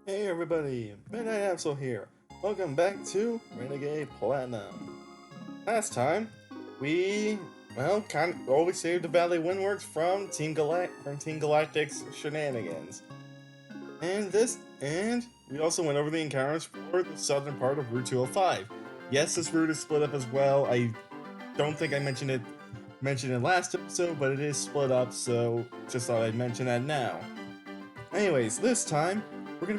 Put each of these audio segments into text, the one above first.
Hey everybody, Midnight Absol here. Welcome back to Renegade Platinum. Last time, we, we saved the Valley Windworks from Team Galactic's shenanigans. And we also went over the encounters for the southern part of Route 205. Yes, this route is split up as well. I don't think I mentioned it last episode, but it is split up, so just thought I'd mention that now. Anyways, this time we're gonna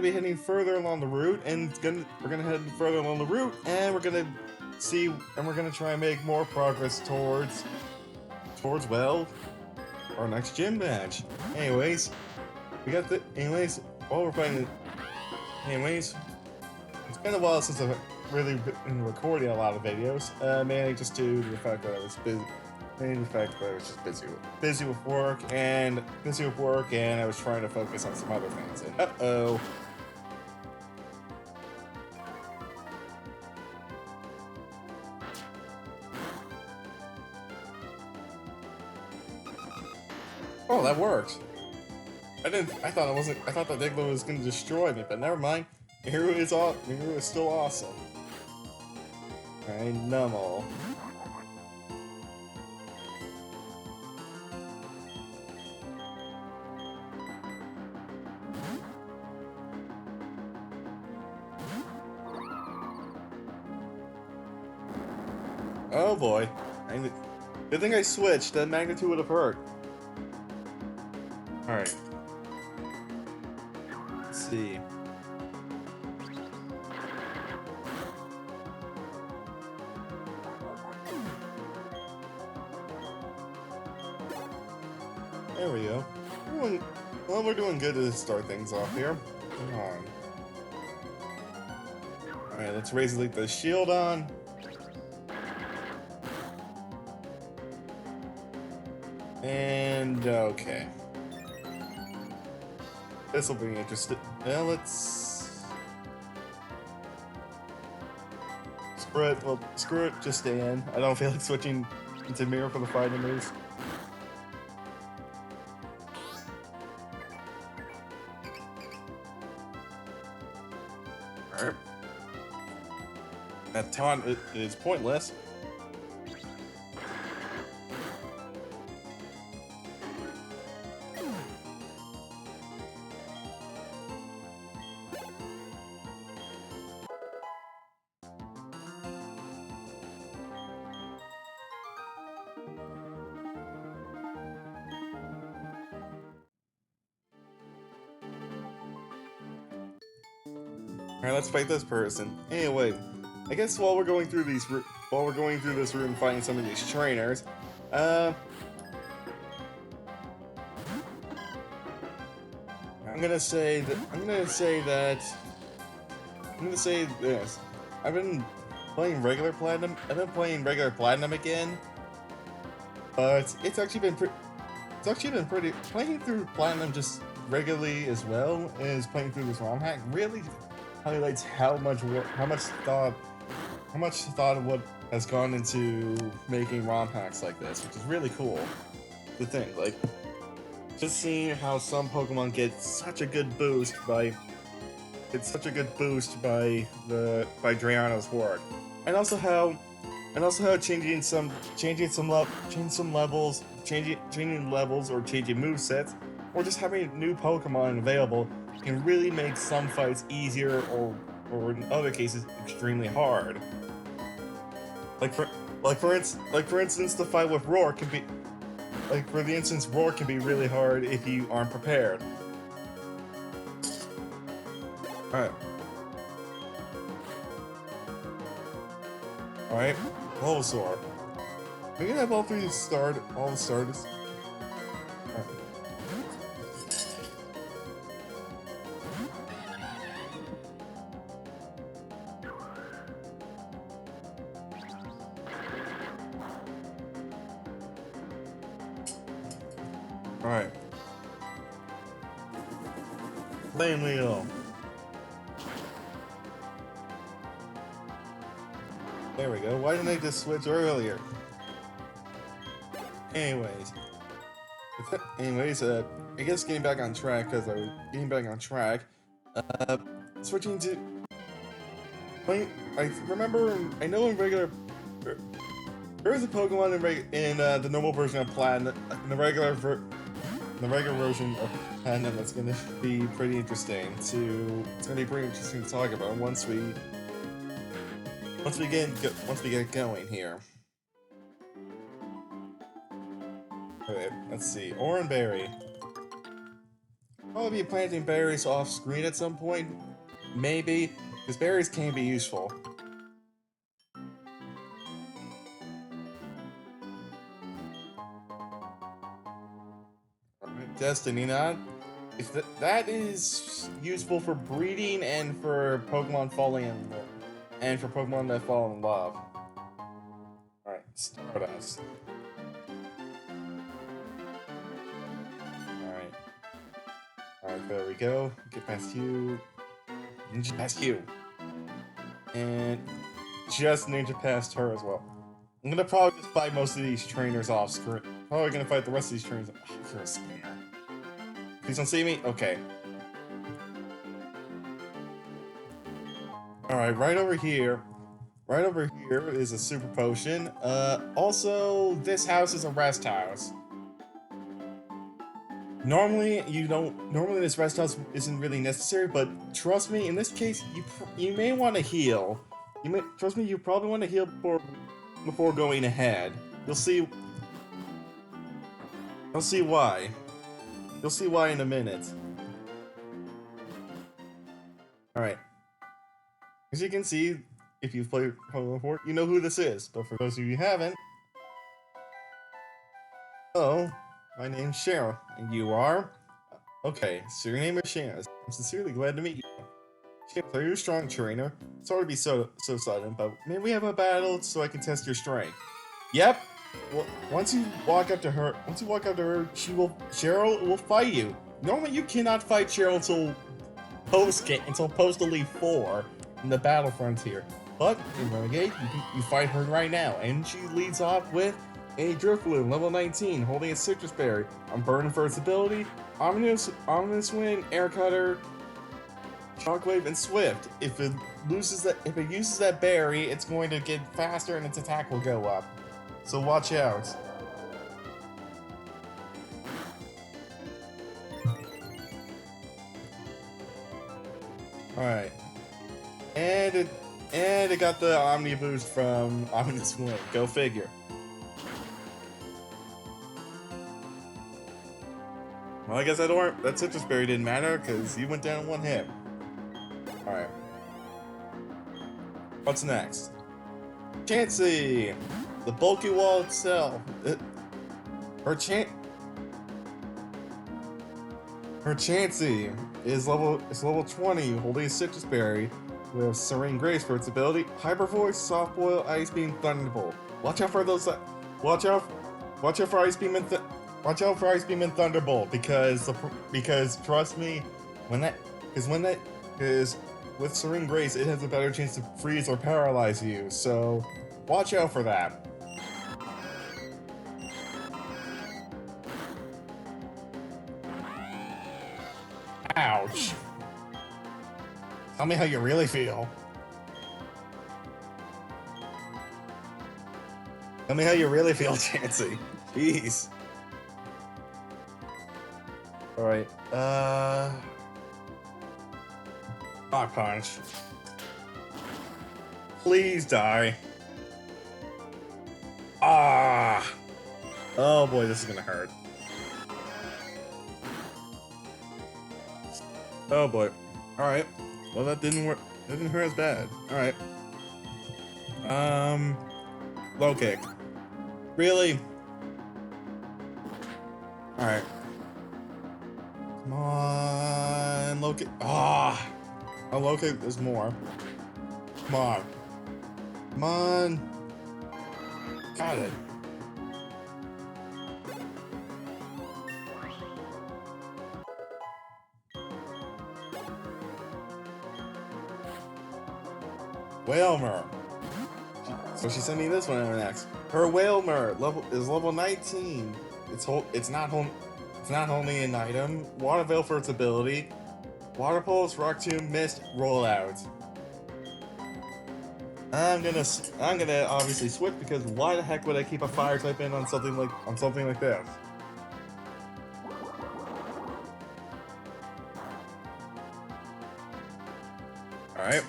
be heading further along the route, and we're gonna head further along the route, and we're gonna try and make more progress towards our next gym match. Anyways, while we're playing, anyways, it's been a while since I've really been recording a lot of videos, mainly just due to the fact that I was busy. Mainly the fact that I was just busy with work, and I was trying to focus on some other things. And oh, that worked. I thought it wasn't. I thought that Diglo was going to destroy me, but never mind. Miru is still awesome. Alright, Nummel. Oh boy. Good thing I switched, that magnitude would have hurt. Alright. Let's see. There we go. We're doing good to start things off here. Come on. Alright, let's raise the shield on. And okay. This will be interesting. Now let's screw it. Well, screw it. Just stay in. I don't feel like switching into mirror for the fighting moves. Alright. That taunt is pointless. Alright, let's fight this person. Anyway, I guess while we're going through this route and fighting some of these trainers, I'm gonna say this. I've been playing regular platinum. I've been playing regular platinum again, but it's actually been pretty. Playing through platinum just regularly as well as playing through this ROM hack really highlights how much thought of what has gone into making ROM hacks like this, which is really cool to think. Like, just seeing how some Pokemon get such a good boost by Drayano's work, and also how changing levels or changing movesets, or just having new Pokemon available can really make some fights easier or in other cases extremely hard. For instance, the fight with Roar can be Roar can be really hard if you aren't prepared. Alright. Alright, Bulbasaur. We can have all the starters. Alright. Flame Wheel. There we go. Why didn't I just switch earlier? Anyways, I guess getting back on track, Switching to... I remember, I know in regular... There is a Pokemon in the normal version of Platinum, in the regular version of Platinum that's gonna be pretty interesting to... It's gonna be pretty interesting to talk about once we get going here. Okay, let's see. Oranberry. I'll be planting berries off screen at some point. Maybe, because berries can be useful. Alright, Destiny Knot. If that is useful for breeding and for Pokemon falling in love. And for Pokemon that fall in love. Alright, Stardust. Alright, there we go. Get past you. Ninja past you. And just ninja past her as well. I'm gonna probably just fight most of these trainers off screen. Probably gonna fight the rest of these trainers. Oh, you're a spammer. Please don't see me? Okay. Alright, right over here. Right over here is a super potion. Also, this house is a rest house. Normally, this rest house isn't really necessary, but trust me, in this case, you may want to heal. Trust me, you probably want to heal before going ahead. You'll see why. You'll see why in a minute. Alright. As you can see, if you've played Pokemon before, you know who this is. But for those of you who haven't, hello. My name's Cheryl, and you are? Okay, so your name is Shannon. I'm sincerely glad to meet you. Shannon, are you a strong trainer? Sorry to be so sudden, but may we have a battle so I can test your strength? Yep. Well, once you walk up to her, Cheryl will fight you. Normally, you cannot fight Cheryl until post Elite 4 in the battle frontier. But in Renegade, you fight her right now, and she leads off with a Drifloon, level 19, holding a Citrus Berry. I'm burning for its ability. Ominous Wind, Air Cutter, Shockwave, and Swift. If it uses that berry, it's going to get faster and its attack will go up. So watch out. Alright. And it got the Omni boost from Ominous Wind. Go figure. Well, I guess that Citrus Berry didn't matter, because you went down in one hit. Alright. What's next? Chansey! The bulky wall itself. Her Chansey is level 20, holding a Citrus Berry with Serene Grace for its ability. Hyper Voice, Soft Boil, Ice Beam, Thunderbolt. Watch out for those. Watch out for Ice Beam and Thunderbolt because trust me, because with Serene Grace it has a better chance to freeze or paralyze you. So watch out for that. Ouch. Tell me how you really feel. Tell me how you really feel, Chansey. Jeez. Alright, Rock Punch. Please die. Ah! Oh boy, this is gonna hurt. Oh boy. Alright. Well, that didn't work. That didn't hurt as bad. Alright. Low kick. Really? Alright. Come on, low kick. Ah! Oh, low kick is more. Come on. Come on. Got it. Whalmer. So she sent me this one next. Her Whalmer is level 19. It's not only an item. Water Veil for its ability. Water Pulse, Rock Tomb, Mist, Rollout. I'm gonna obviously switch because why the heck would I keep a fire type in on something like this? Alright.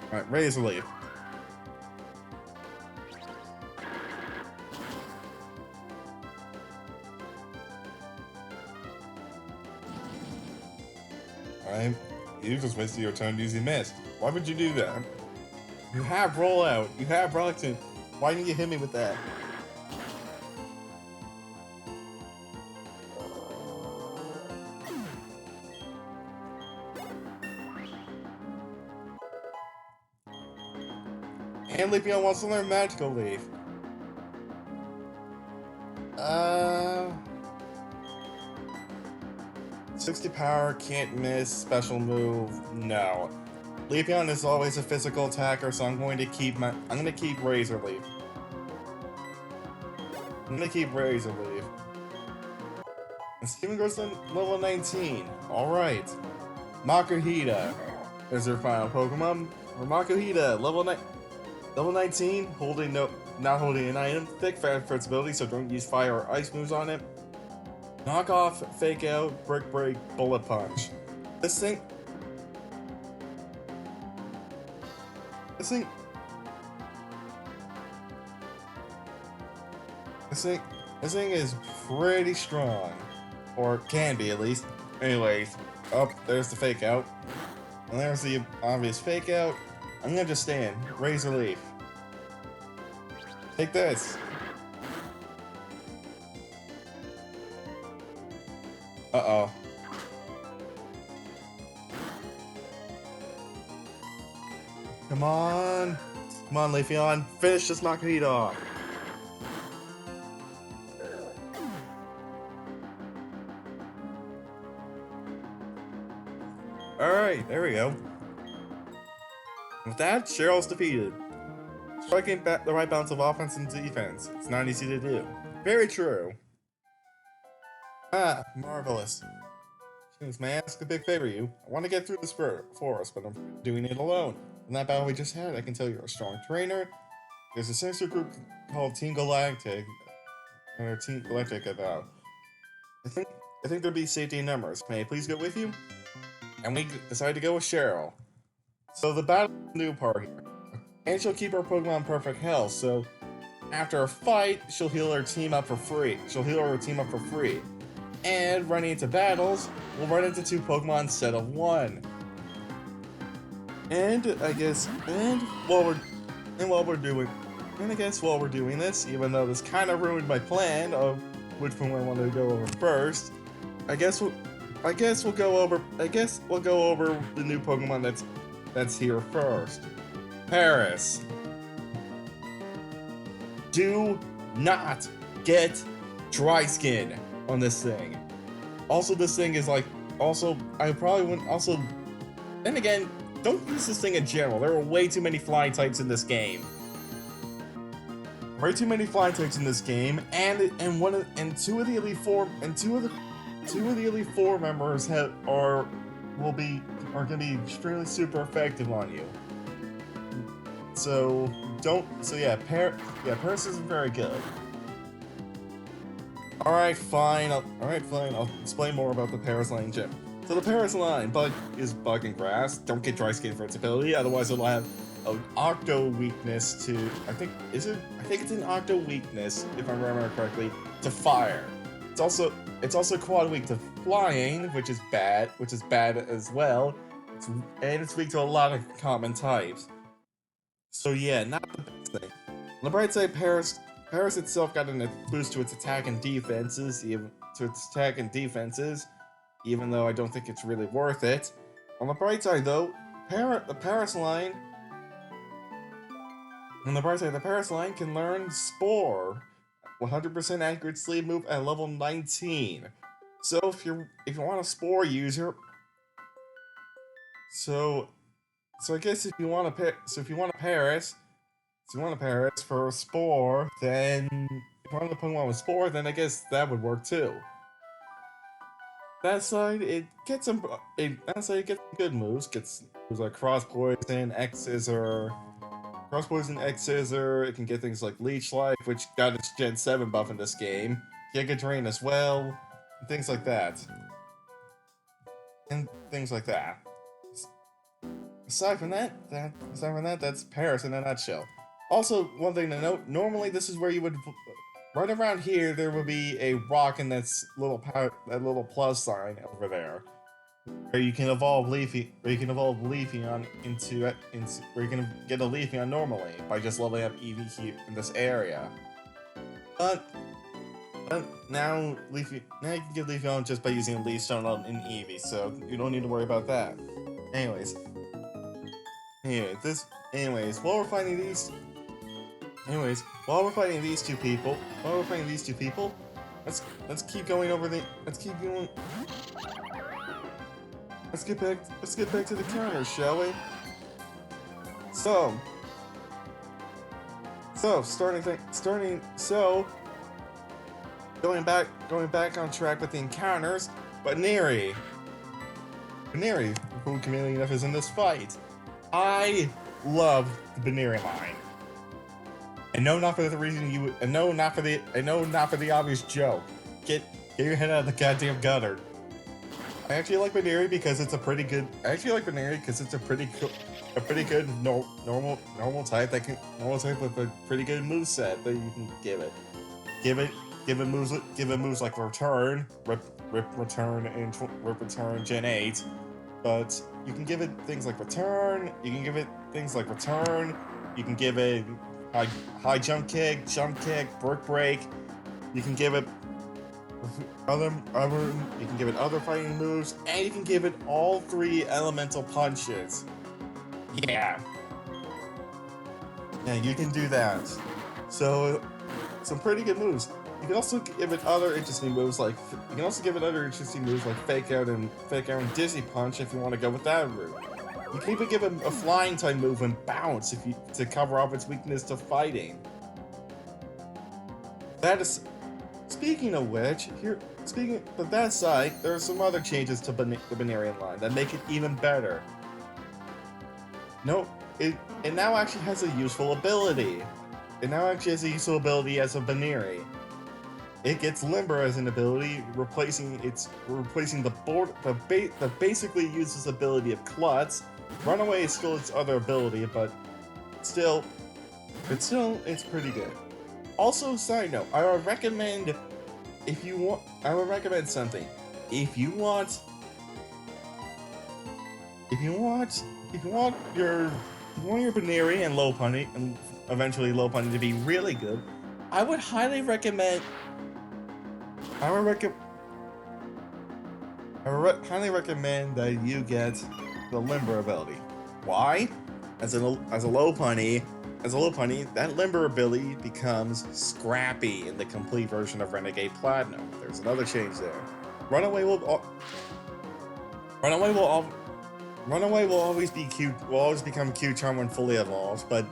Alright, Razor Leaf. Alright. You just wasted your turn using Mist. Why would you do that? You have Rollout. You have Rockton. Why didn't you hit me with that? And Leafeon wants to learn Magical Leaf. 60 power, can't miss, special move, no. Leafeon is always a physical attacker, so I'm gonna keep Razor Leaf. I'm gonna keep Razor Leaf. And Steven goes to level 19. Alright. Makuhita is her final Pokemon. For Makuhita, level 19, not holding an item, thick for its ability, so don't use fire or ice moves on it. Knock off, Fake Out, Brick Break, Bullet Punch. This thing is pretty strong. Or can be, at least. Anyways, there's the Fake Out. And there's the obvious Fake Out. I'm gonna just stand. Razor Leaf. Take this. Uh-oh. Come on. Come on, Leafeon. Finish this Makuhita off. Alright, there we go. With that, Cheryl's defeated. Striking the right balance of offense and defense. It's not easy to do. Very true. Ah, marvelous. Excuse me, may I ask a big favor of you? I want to get through this forest, but I'm doing it alone. In that battle we just had, I can tell you're a strong trainer. There's a sinister group called Team Galactic, or Team Galactic about. I think there'd be safety in numbers. May I please go with you? And we decided to go with Cheryl. So the battle is the new part here. And she'll keep her Pokemon in perfect health, so after a fight, she'll heal her team up for free. And running into battles, we'll run into 2 Pokemon instead of 1. And I guess while we're doing this, even though this kind of ruined my plan of which Pokemon I wanted to go over first, I guess we'll go over the new Pokemon that's here first. Paris. Do not get dry skin on this thing. Also, this thing is like, I probably wouldn't, then again, don't use this thing in general. There are way too many flying types in this game. And two of the Elite Four members are gonna be extremely super effective on you. Paris isn't very good. Alright, fine, I'll explain more about the Paris Line gym. So the Paris Line is bug and grass. Don't get dry skin for its ability, otherwise it'll have an Octo weakness to, I think it's an Octo weakness, if I remember correctly, to fire. It's also quad weak to flying, which is bad as well. It's weak to a lot of common types. So yeah, not the best thing. On the bright side, Paris itself got a boost to its attack and defenses, even though I don't think it's really worth it. On the bright side, though, the Paris Line can learn Spore, 100% accurate sleep move at level 19. So if you want a Spore user, so I guess if you want a Paris for a Spore, then if you want a Pokemon with Spore, then I guess that would work too. that side, it gets some. That side, it gets some good moves. Gets moves like cross poison, X scissor, cross poison, X scissor. It can get things like leech life, which got its Gen 7 buff in this game. Giga drain as well, and things like that. And things like that. Aside from that, that's Paris in a nutshell. Also, one thing to note: normally this is where you would, right around here, there would be a rock in that little plus sign over there, where you can evolve Leafeon where you can get a Leafeon normally by just leveling up EV here in this area. But now now you can get Leafeon just by using a Leaf Stone in Eevee, so you don't need to worry about that. Anyways, anyways, while we're fighting these two people, let's keep going over the let's get back to the counter, shall we? So going back on track with the encounters, but Baneri, who conveniently enough is in this fight. I love the Baneri line. And no, not for the reason you would. And no, not for the obvious joke. Get your head out of the goddamn gutter. I actually like Baneri because it's a pretty good. A pretty good normal type with a pretty good moveset that you can give it. Give it moves like Return, Return Gen 8, but you can give it things like Return. You can give it high jump kick, brick break. You can give it other fighting moves, and you can give it all 3 elemental punches. Yeah, you can do that. So, some pretty good moves. You can also give it other interesting moves like Fake Out and Dizzy Punch if you want to go with that route. You can even give it a Flying type move and Bounce to cover off its weakness to fighting. That is. Speaking of which, but that side, there are some other changes to the Banerian line that make it even better. No, it now actually has a useful ability. It now actually has a useful ability as a Baneri. It gets Limber as an ability, replacing the basically useless ability of Klutz. Runaway is still its other ability, but still, it's pretty good. Also, side note, I would recommend something. If you want your Baneri and Lopunny, and eventually Lopunny to be really good, I would highly recommend that you get the Limber ability. Why? As a Lopunny, that Limber ability becomes Scrappy in the complete version of Renegade Platinum. There's another change there. Runaway will always become Q-Charm when fully evolved, but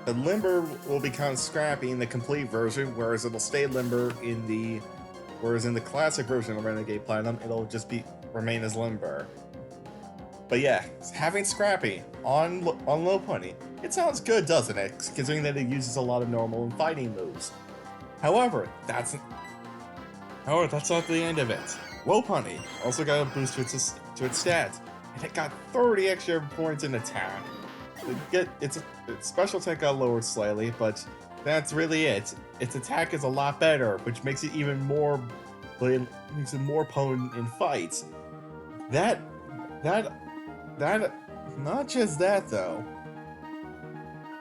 the Limber will become Scrappy in the complete version, whereas it'll stay Limber in the classic version of Renegade Platinum, it'll just remain as Limber. But yeah, having Scrappy on Lopunny, it sounds good, doesn't it? Considering that it uses a lot of normal and fighting moves. However, that's not the end of it. Lopunny also got a boost to its stats, and it got 30 extra points in attack. Its special attack got lowered slightly, but that's really it. Its attack is a lot better, which makes it even more potent in fights. Not just that though.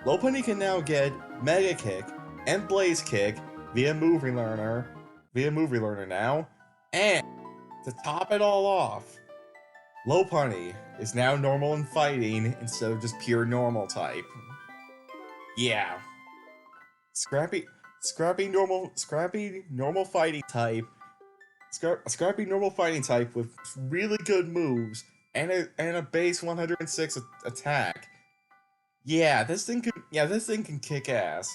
Lopunny can now get Mega Kick and Blaze Kick via Movie Learner now, and to top it all off, Lopunny is now normal in fighting instead of just pure normal type. Yeah. Scrappy normal fighting type. Scrappy normal fighting type with really good moves and a base 106 attack. Yeah, this thing can kick ass.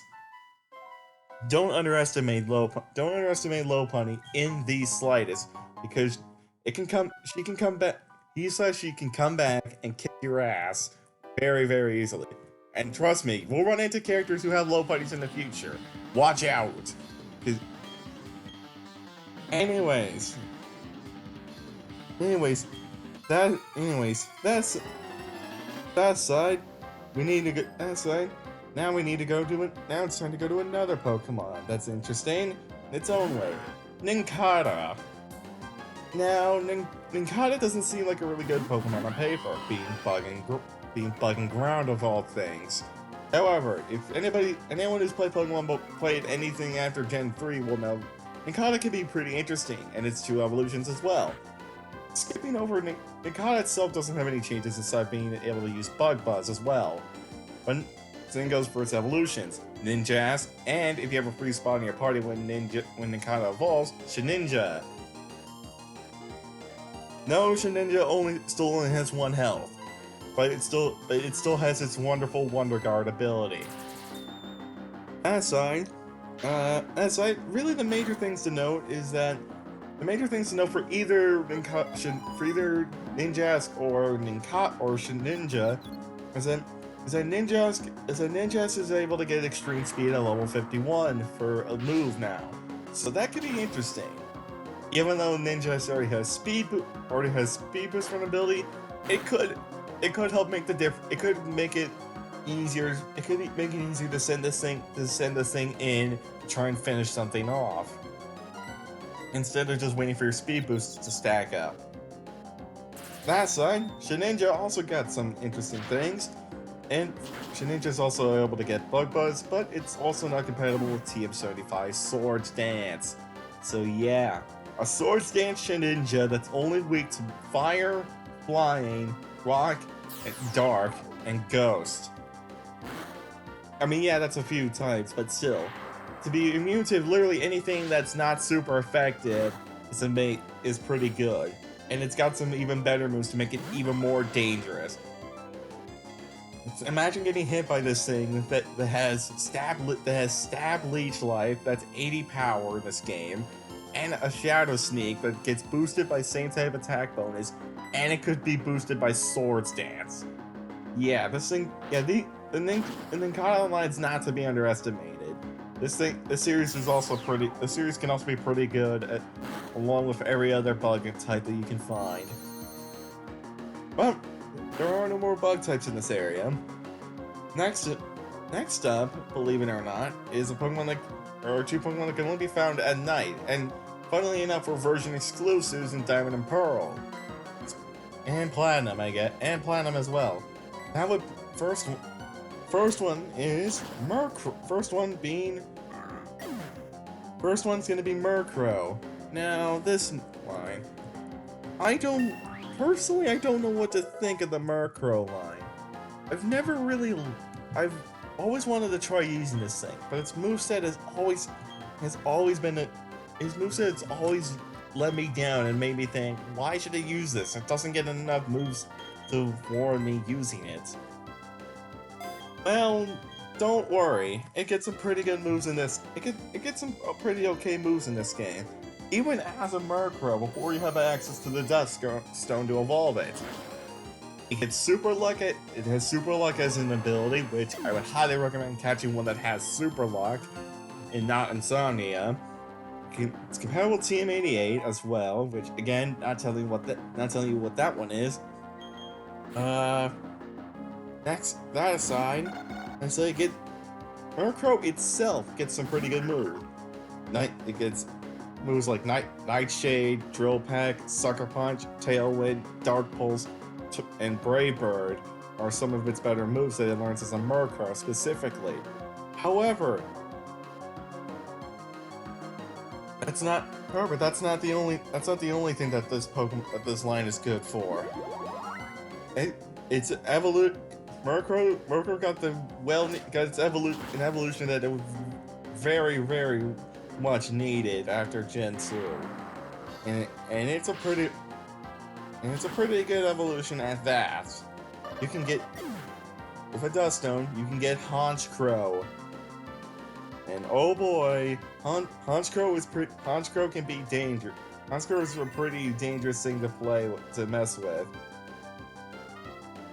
Don't underestimate Lopunny in the slightest, because It can come. She can come back. He says she can come back and kick your ass very, very easily. And trust me, we'll run into characters who have low buddies in the future. Watch out. 'Cause- Anyways, anyways, that's that side. We need to go that side. Now we need to go do it. Now it's time to go to another Pokemon that's interesting in its own way. Nincada. Now, Nincada doesn't seem like a really good Pokemon on paper, being bug and ground of all things. However, if anyone who's played Pokemon but played anything after Gen 3 will know, Nincada can be pretty interesting, and its 2 evolutions as well. Skipping over, Nincada itself doesn't have any changes aside being able to use Bug Buzz as well. But same goes for its evolutions, Ninjask, and if you have a free spot in your party when Nincada evolves, Shedinja. No, Shedinja still only has 1 health, but it still has its wonderful Wonder Guard ability. Aside, really the major things to note is that for either Ninjask or Shedinja is that Ninjask is able to get extreme speed at level 51 for a move now, so that could be interesting. Even though Ninjask already has speed boost from ability, it could help make the difference. It could make it easier. It could make it easier to send this thing in to try and finish something off, instead of just waiting for your speed boosts to stack up. That side, Shedinja also got some interesting things, and Shedinja is also able to get Bug Buzz, but it's also not compatible with TM75 Swords Dance. So yeah, a Swords Dance Shedinja that's only weak to Fire, Flying, Rock, and Dark, and Ghost. I mean, yeah, that's a few types, but still. To be immune to literally anything that's not super effective is pretty good. And it's got some even better moves to make it even more dangerous. Imagine getting hit by this thing that has stab leech life, that's 80 power in this game, and a Shadow Sneak that gets boosted by same type attack bonus, and it could be boosted by Swords Dance. Yeah, this thing, yeah, the Nincada Online's not to be underestimated. This series can also be pretty good along with every other bug type that you can find. But there are no more bug types in this area. Next up, believe it or not, is two Pokemon that can only be found at night, and funnily enough, were version exclusives in Diamond and Pearl, and Platinum, I get, and Platinum as well. That would first one is First one's gonna be Murkrow. Now this line, I don't know what to think of the Murkrow line. I've always wanted to try using this thing, but its moveset has always let me down and made me think, why should I use this? It doesn't get enough moves to warrant me using it. Well, don't worry. It gets some pretty good moves in this. It gets some pretty okay moves in this game, even as a Murkrow before you have access to the Death Stone to evolve it. It has Super Luck as an ability, which I would highly recommend catching one that has Super Luck and not Insomnia. It's compatible with TM88 as well, which again, not telling you what that one is. Next, that aside, I say Murkrow itself gets some pretty good moves. It gets moves like Nightshade, Drill Peck, Sucker Punch, Tailwind, Dark Pulse, and Brave Bird are some of its better moves that it learns as a Murkrow specifically. However, that's not the only thing that this line is good for. Murkrow got an evolution that it was very, very much needed after Gen 2. And it's a pretty good evolution at that. You can get, with a Dust Stone, you can get Honchkrow. And oh boy, Honchkrow can be dangerous. Oscar is a pretty dangerous thing to to mess with.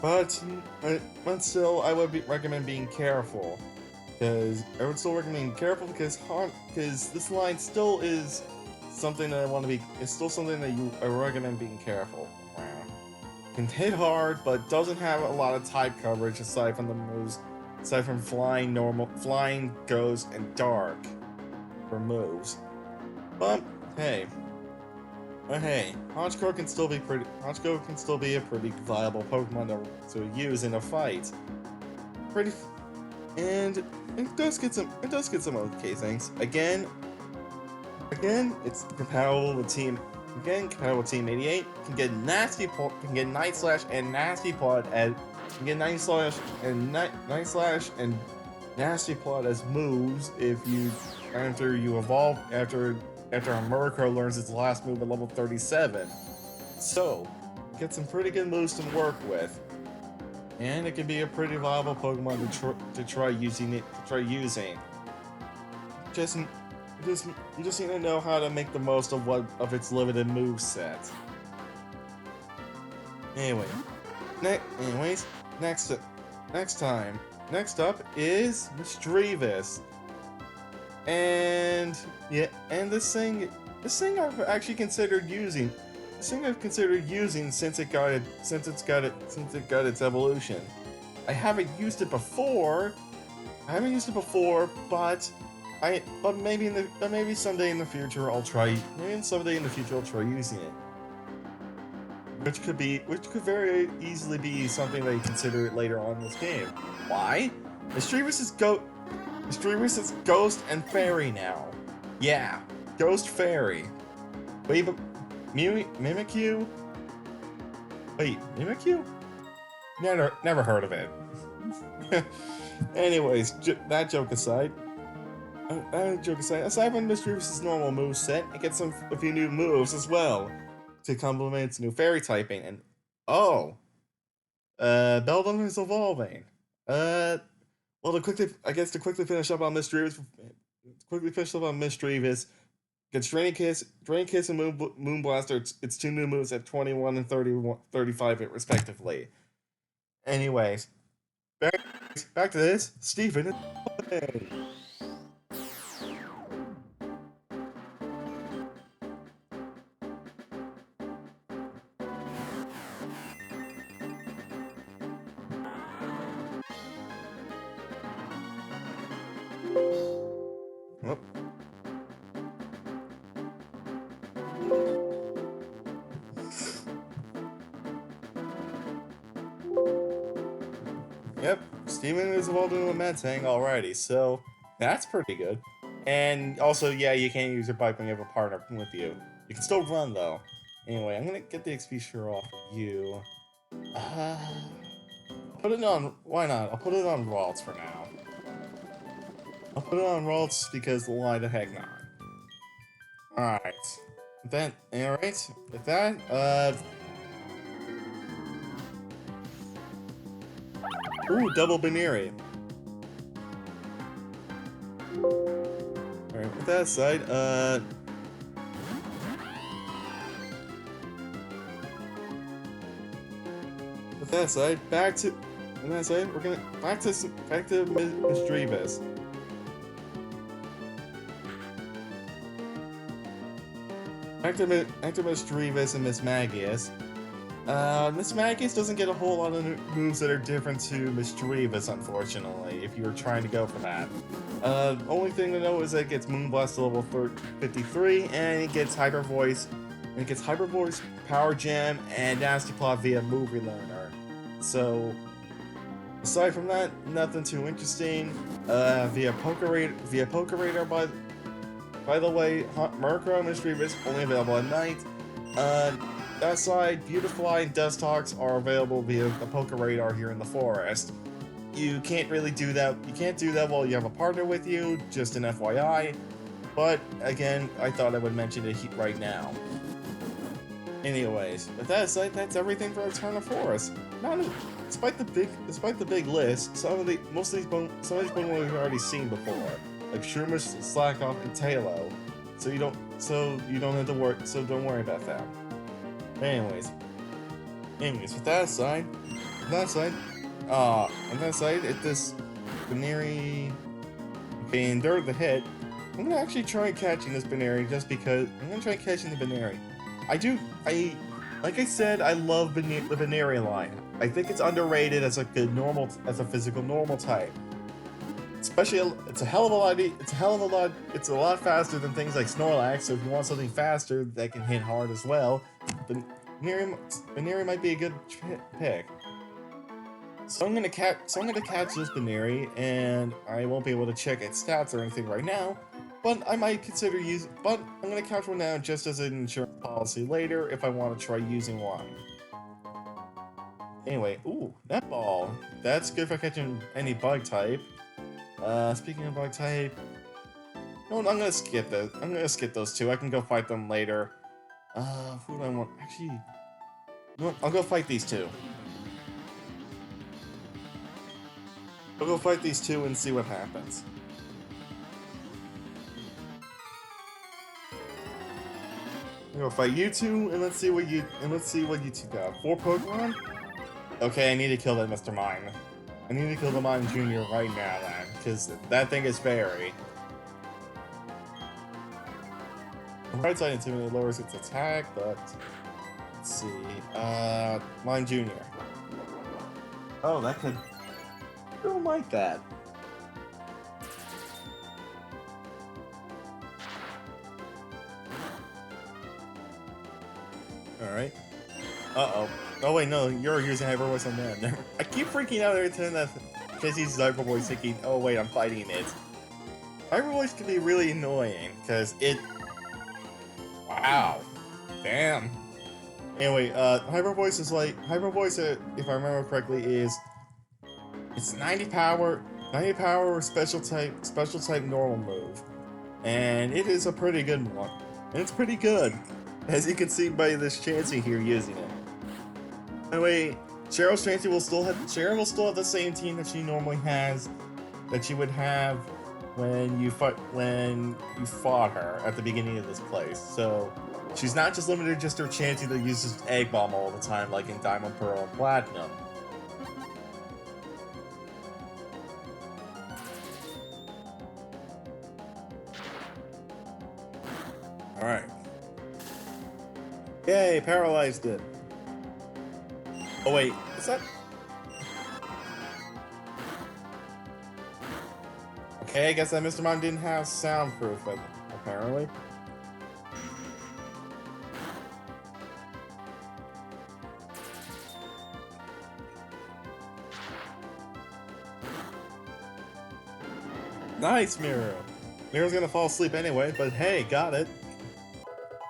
But still, I would recommend being careful. I would still recommend being careful because this line still is something that it's still something that I recommend being careful around. Can hit hard, but doesn't have a lot of type coverage aside from the moves, aside from flying, ghost, and dark for moves. But hey, Honchkrow can still be a pretty viable Pokemon to use in a fight. And it does get some okay things. Again, it's compatible with Team 88. Can get Night Slash and Nasty Plot Night Slash and Nasty Plot as moves after Murkrow learns its last move at level 37. So, get some pretty good moves to work with. And it can be a pretty viable Pokemon to try using. You just need to know how to make the most of its limited move set. Next up is Misdreavus. And this thing I've actually considered using. This thing I've considered using since it got its evolution. I haven't used it before, but maybe someday in the future I'll try using it. Which could very easily be something that you consider it later on in this game. Why? Misdreavus is Ghost and Fairy now. Yeah, Ghost Fairy. Mimikyu? Wait, Mimikyu? Never heard of it. Anyways, that joke aside, aside from Misdreavus' normal moveset, it gets a few new moves as well to complement its new fairy typing. And Beldum is evolving. Well, to quickly finish up on Misdreavus, gets Drain Kiss and Moonblaster, its two new moves at 21 and 35 respectively. Anyways, back to this. Steven. Yep, Steven is evolved into a Metang already, so that's pretty good. And also, yeah, you can't use your bike when you have a partner with you. You can still run, though. Anyway, I'm gonna get the XP share off of you. Put it on, why not? I'll put it on Ralts for now. I'll put it on Ralts because why the heck not? Alright. With that, ooh, double Baneri. Alright, with that aside, back to Misdreavus. Back to Misdreavus and Mismagius. Mismagius doesn't get a whole lot of moves that are different to Misdreavus, unfortunately, if you were trying to go for that. Only thing to know is that it gets Moonblast to level 53, and it gets Hyper Voice, Power Gem, and Nasty Plot via Move Relearner. So, aside from that, nothing too interesting. Via Poke Radar, by the way, Murkrow and Misdreavus only available at night. That side, Beautifly and Dustox are available via the Poke Radar here in the forest. You can't really do that. You can't do that while you have a partner with you, just an FYI. But again, I thought I would mention it right now. Anyways, with that aside, that's everything for Eterna Forest. Despite the big list, some of these Pokemon we've already seen before, like Shroomish, Slackoff, and Tailo. So you don't so you don't have to worry. So don't worry about that. But anyways, with that aside, if this Baneri can endure the hit, I'm gonna actually try catching this Baneri just because I'm gonna try catching the Baneri. Like I said, I love the Baneri line. I think it's underrated as a physical normal type. Especially, it's a lot faster than things like Snorlax, so if you want something faster that can hit hard as well, Baneri might be a good pick. So I'm gonna catch this Baneri, and I won't be able to check its stats or anything right now, but I might consider but I'm gonna catch one now just as an insurance policy later if I want to try using one. Anyway, ooh, that ball. That's good for catching any bug type. Speaking of bug type, no, I'm gonna skip those. I'm gonna skip those two. I can go fight them later. Who do I want? Actually, you know what? I'll go fight these two. I'll go fight these two and see what happens. I'm gonna fight you two, and let's see what you two got. 4 Pokemon? Okay, I need to kill that Mr. Mime. I need to kill the Mime Jr. right now, then, because that thing is fairy. The right side Intimidate lowers its attack, but let's see. Mime Jr. Oh, that could. I don't like that. Alright. Uh-oh. Oh wait, no, you're using Hyper Voice on that. I keep freaking out every time that Chase uses Hyper Voice thinking, oh wait, I'm fighting it. Hyper Voice can be really annoying, because it... Wow. Damn. Anyway, Hyper Voice, if I remember correctly, it's 90 power special type normal move. And it is a pretty good one. And it's pretty good, as you can see by this Chansey here using it. Anyway, Cheryl's Chansey will still have the same team that she normally has, that she would have when you fought her at the beginning of this place. So she's not just limited to just her Chansey that uses Egg Bomb all the time, like in Diamond, Pearl, and Platinum. Alright. Yay, paralyzed it. Oh wait, is that... Okay, I guess that Mr. Mime didn't have soundproof, apparently. Nice, Mirror! Mirror's gonna fall asleep anyway, but hey, got it.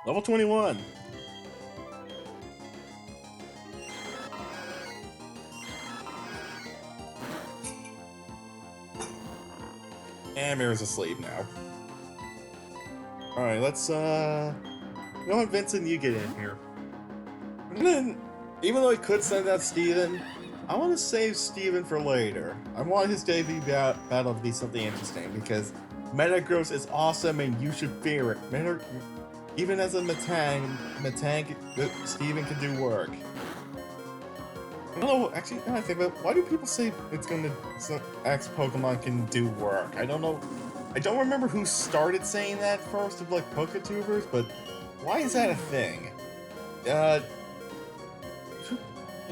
Level 21. And Mirror's asleep now. Alright, let's, you know what, Vincent, you get in here. Even though I could send out Steven, I want to save Steven for later. I want his debut battle to be something interesting, because Metagross is awesome and you should fear it. Even as a Metang, Steven can do work. I don't know, actually, now I think about it, why do people say X Pokemon can do work? I don't know. I don't remember who started saying that first of, like, Poketubers, but why is that a thing?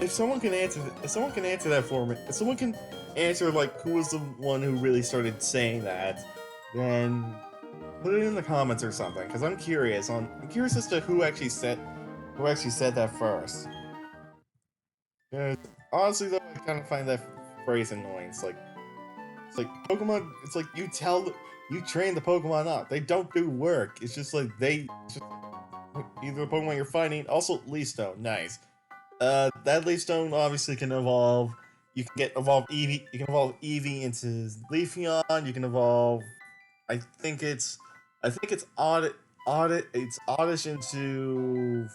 If someone can answer that for me, if someone can answer, like, who was the one who really started saying that, then put it in the comments or something, because I'm curious as to who actually said that first. Honestly, though, I kind of find that phrase annoying. It's like Pokemon. It's like you train the Pokemon up. They don't do work. It's just like either the Pokemon you're fighting. Also, Leaf Stone, nice. That Leaf Stone obviously can evolve. You can evolve Eevee. You can evolve Eevee into Leafeon. You can evolve. I think it's Oddish into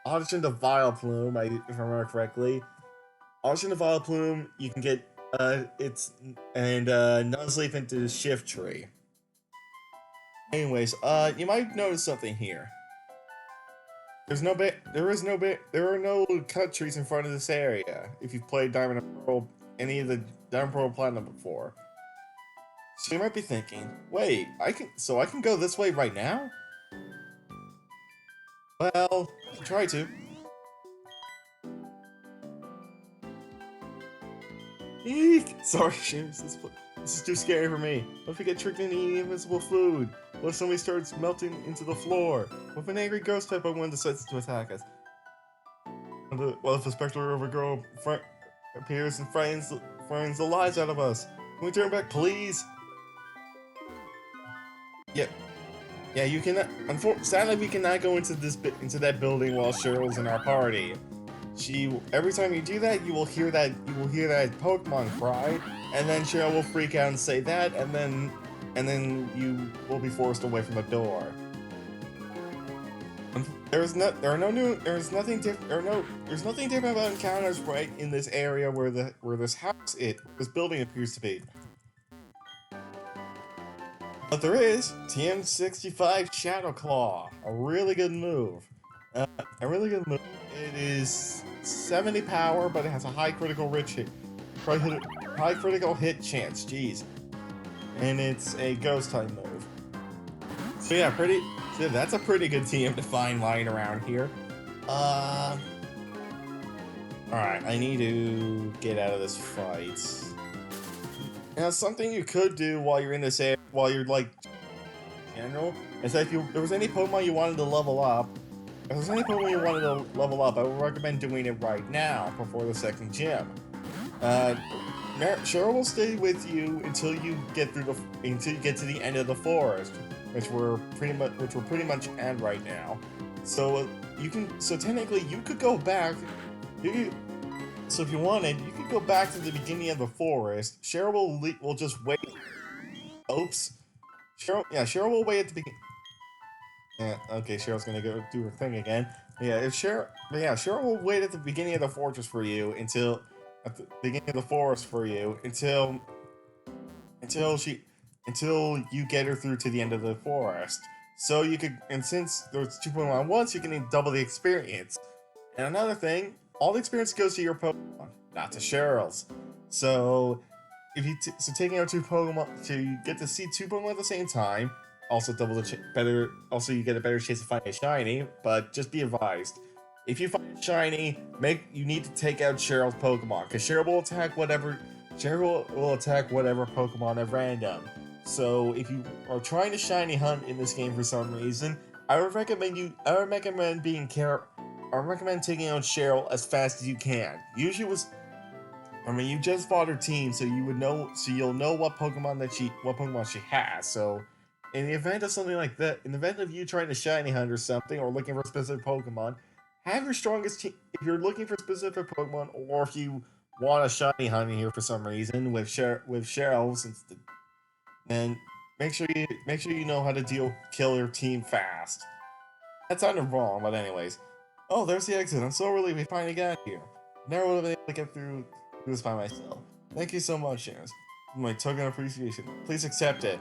Vileplume, if I remember correctly. Oddish into Vileplume, you can get Nuzleaf into Shiftry. Anyways, you might notice something here. There are no cut trees in front of this area. If you've played Diamond and Pearl, any of the Diamond Pearl Platinum before, so you might be thinking, wait, I can go this way right now? Well, I can try to. Eek! Sorry, James. This is too scary for me. What if we get tricked into eating invisible food? What if somebody starts melting into the floor? What if an angry ghost type of one decides to attack us? What if a spectral river girl appears and frightens the lives out of us? Can we turn back, please? Yep. Yeah, you cannot. Sadly, we cannot go into that building while Cheryl's in our party. Every time you do that, you will hear that Pokemon cry, and then Cheryl will freak out and say that, and then you will be forced away from the door. There's nothing different about encounters right in this area where this building appears to be. But there is TM65 Shadow Claw, a really good move. It is 70 power, but it has a high critical hit chance. Jeez, and it's a ghost type move. So yeah, that's a pretty good TM to find lying around here. All right, I need to get out of this fight. Now, something you could do while you're in this area, while you're like general, is that if there was any Pokemon you wanted to level up, I would recommend doing it right now before the second gym. Cheryl will stay with you until you get to the end of the forest, which we're pretty much at right now. So technically you could go back. So if you wanted, you could go back to the beginning of the forest. Cheryl will just wait. Oops. Cheryl will wait at the beginning. Yeah, okay, Cheryl's gonna go do her thing again. Cheryl will wait at the beginning of the fortress for you until you get her through to the end of the forest. So you could, and since there's 2 Pokemon at once, you can double the experience. And another thing, all the experience goes to your Pokemon, not to Cheryl's. So taking out 2 Pokemon, so you get to see 2 Pokemon at the same time. Also you get a better chance of finding a shiny, but just be advised. If you find a shiny, you need to take out Cheryl's Pokemon, because Cheryl will attack whatever Pokemon at random. So if you are trying to shiny hunt in this game for some reason, I would recommend taking out Cheryl as fast as you can. You just fought her team, so you'll know what Pokemon she has. So, in the event of something like that, in the event of you trying to shiny hunt or something, or looking for a specific Pokemon, have your strongest team. If you're looking for specific Pokemon, or if you want a shiny hunt in here for some reason with Cheryl, then make sure you know how to kill your team fast. That sounded wrong, but anyways. Oh, there's the exit. I'm so relieved we finally got here. Never would have been able to get through this by myself. Thank you so much, James. My token of appreciation. Please accept it.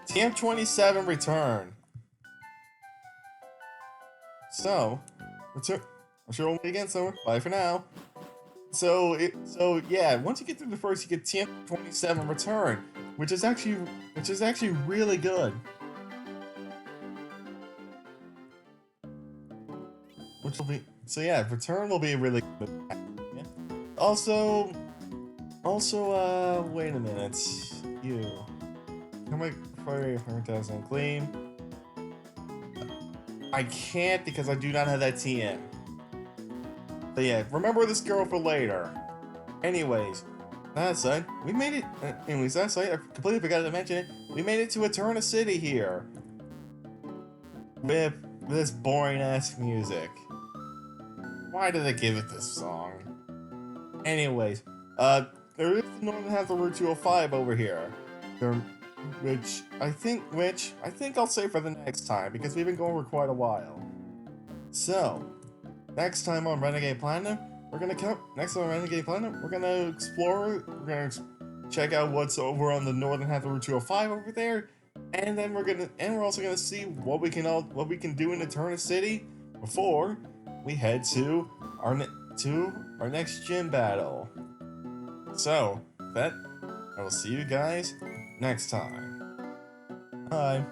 TM27 return. So, return. I'm sure we'll meet again somewhere. Bye for now. So yeah, once you get through the first, you get TM27 return, which is actually really good. Return will be a really good. Yeah. Also, wait a minute. How much fire 100,000 claim? I can't because I do not have that TM. But yeah, remember this girl for later. Anyways, that aside, we made it. I completely forgot to mention it. We made it to Eterna City here. With this boring ass music. Why did they give it this song? Anyways, there is Northern half of Route 205 over here. Which I think I'll save for the next time, because we've been going for quite a while. So, next time on Renegade Platinum, we're gonna explore, we're gonna check out what's over on the northern half of Route 205 over there, and then we're also gonna see what we can do in Eterna City before we head to our next gym battle. So that I will see you guys next time. Bye.